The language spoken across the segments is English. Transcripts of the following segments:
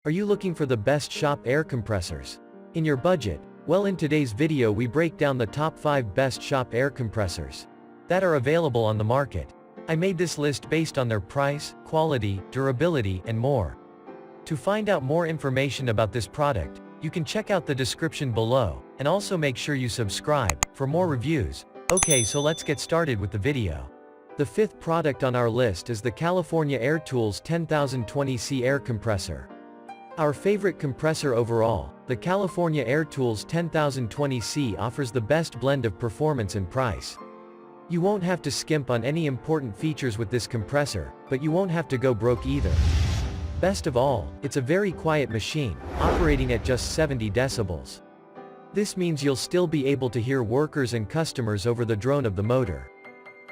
Are you looking for the best shop air compressors? In your budget? Well, in today's video we break down the top 5 best shop air compressors that are available on the market. I made this list based on their price, quality, durability, and more. To find out more information about this product, you can check out the description below, and also make sure you subscribe for more reviews. Okay, so let's get started with the video. The 5th product on our list is the California Air Tools 10020C air compressor. Our favorite compressor overall, the California Air Tools 10020C offers the best blend of performance and price. You won't have to skimp on any important features with this compressor, but you won't have to go broke either. Best of all, it's a very quiet machine, operating at just 70 decibels. This means you'll still be able to hear workers and customers over the drone of the motor.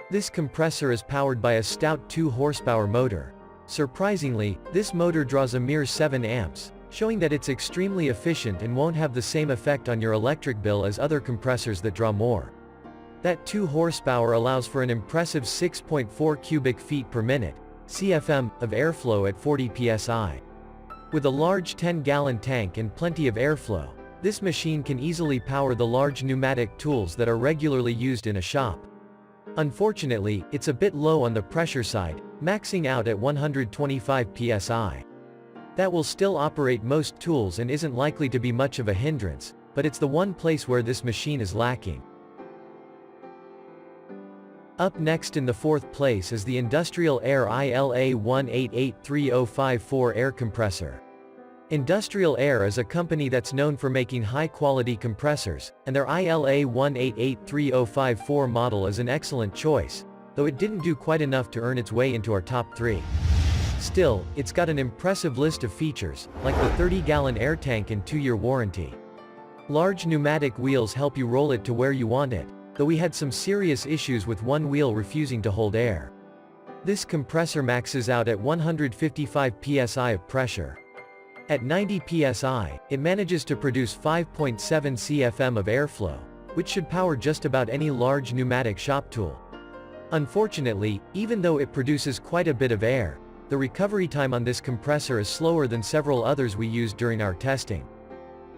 This compressor is powered by a stout 2 horsepower motor. Surprisingly, this motor draws a mere 7 amps, showing that it's extremely efficient and won't have the same effect on your electric bill as other compressors that draw more. That 2 horsepower allows for an impressive 6.4 cubic feet per minute, CFM, of airflow at 40 psi. With a large 10-gallon tank and plenty of airflow, this machine can easily power the large pneumatic tools that are regularly used in a shop. Unfortunately, it's a bit low on the pressure side, maxing out at 125 psi. That will still operate most tools and isn't likely to be much of a hindrance, but it's the one place where this machine is lacking. Up next in the 4th place is the Industrial Air ILA 1883054 air compressor. Industrial Air is a company that's known for making high-quality compressors, and their ILA 1883054 model is an excellent choice, though it didn't do quite enough to earn its way into our top 3. Still, it's got an impressive list of features, like the 30-gallon air tank and 2-year warranty. Large pneumatic wheels help you roll it to where you want it, though we had some serious issues with one wheel refusing to hold air. This compressor maxes out at 155 psi of pressure. At 90 psi, it manages to produce 5.7 CFM of airflow, which should power just about any large pneumatic shop tool. Unfortunately, even though it produces quite a bit of air, the recovery time on this compressor is slower than several others we used during our testing.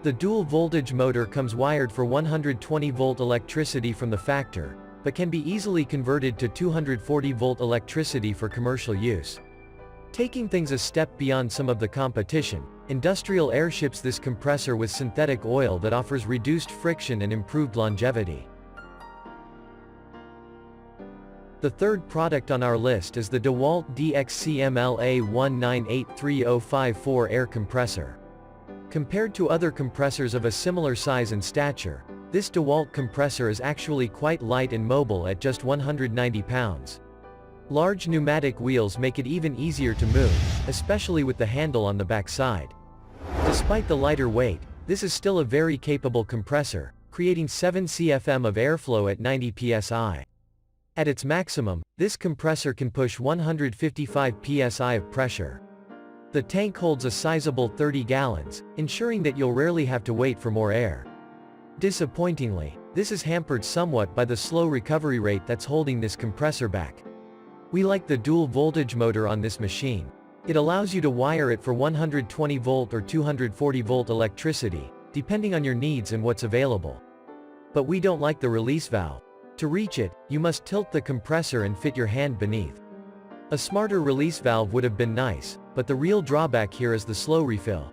The dual voltage motor comes wired for 120 volt electricity from the factory, but can be easily converted to 240 volt electricity for commercial use. Taking things a step beyond some of the competition, Industrial Air ships this compressor with synthetic oil that offers reduced friction and improved longevity. The 3rd product on our list is the Dewalt DXCMLA 1983054 air compressor. Compared to other compressors of a similar size and stature, this Dewalt compressor is actually quite light and mobile at just 190 pounds. Large pneumatic wheels make it even easier to move, especially with the handle on the back side. Despite the lighter weight, this is still a very capable compressor, creating 7 CFM of airflow at 90 psi. At its maximum, this compressor can push 155 psi of pressure. The tank holds a sizable 30 gallons, ensuring that you'll rarely have to wait for more air. Disappointingly, this is hampered somewhat by the slow recovery rate that's holding this compressor back. We like the dual voltage motor on this machine. It allows you to wire it for 120 volt or 240 volt electricity, depending on your needs and what's available. But we don't like the release valve. To reach it, you must tilt the compressor and fit your hand beneath. A smarter release valve would have been nice, but the real drawback here is the slow refill.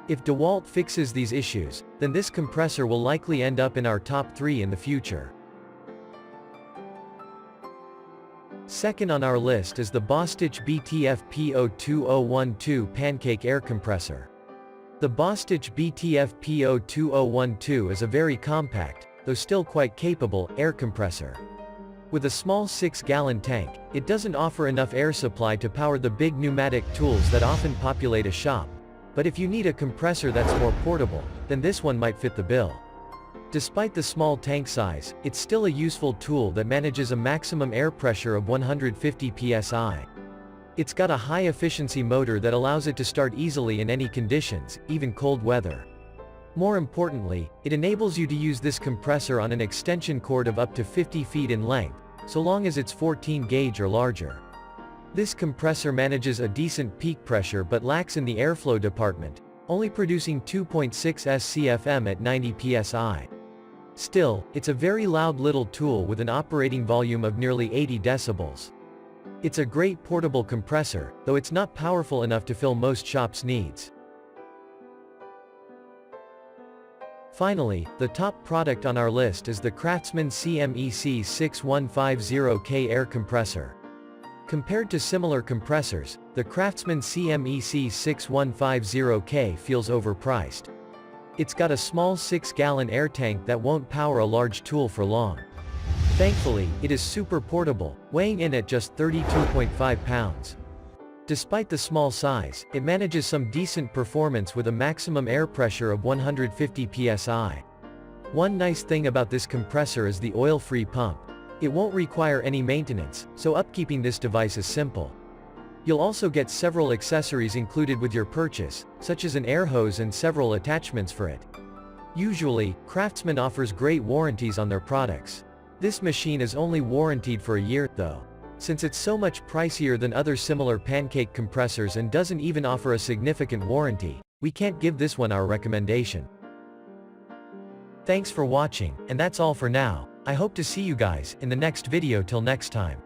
If Dewalt fixes these issues, then this compressor will likely end up in our top 3 in the future. Second on our list is the Bostitch BTF-P02012 Pancake air compressor. The Bostitch BTF-P02012 is a very compact, though still quite capable, air compressor. With a small 6-gallon tank, it doesn't offer enough air supply to power the big pneumatic tools that often populate a shop. But if you need a compressor that's more portable, then this one might fit the bill. Despite the small tank size, it's still a useful tool that manages a maximum air pressure of 150 psi. It's got a high-efficiency motor that allows it to start easily in any conditions, even cold weather. More importantly, it enables you to use this compressor on an extension cord of up to 50 feet in length, so long as it's 14 gauge or larger. This compressor manages a decent peak pressure but lacks in the airflow department, only producing 2.6 SCFM at 90 psi. Still, it's a very loud little tool with an operating volume of nearly 80 decibels. It's a great portable compressor, though it's not powerful enough to fill most shops' needs. Finally, the top product on our list is the Craftsman CMEC 6150K air compressor. Compared to similar compressors, the Craftsman CMEC 6150K feels overpriced. It's got a small 6-gallon air tank that won't power a large tool for long. Thankfully, it is super portable, weighing in at just 32.5 pounds. Despite the small size, it manages some decent performance with a maximum air pressure of 150 psi. One nice thing about this compressor is the oil-free pump. It won't require any maintenance, so upkeeping this device is simple. You'll also get several accessories included with your purchase, such as an air hose and several attachments for it. Usually, Craftsman offers great warranties on their products. This machine is only warranted for a year, though. Since it's so much pricier than other similar Pancake compressors and doesn't even offer a significant warranty, we can't give this one our recommendation. Thanks for watching, and that's all for now. I hope to see you guys in the next video. Till next time.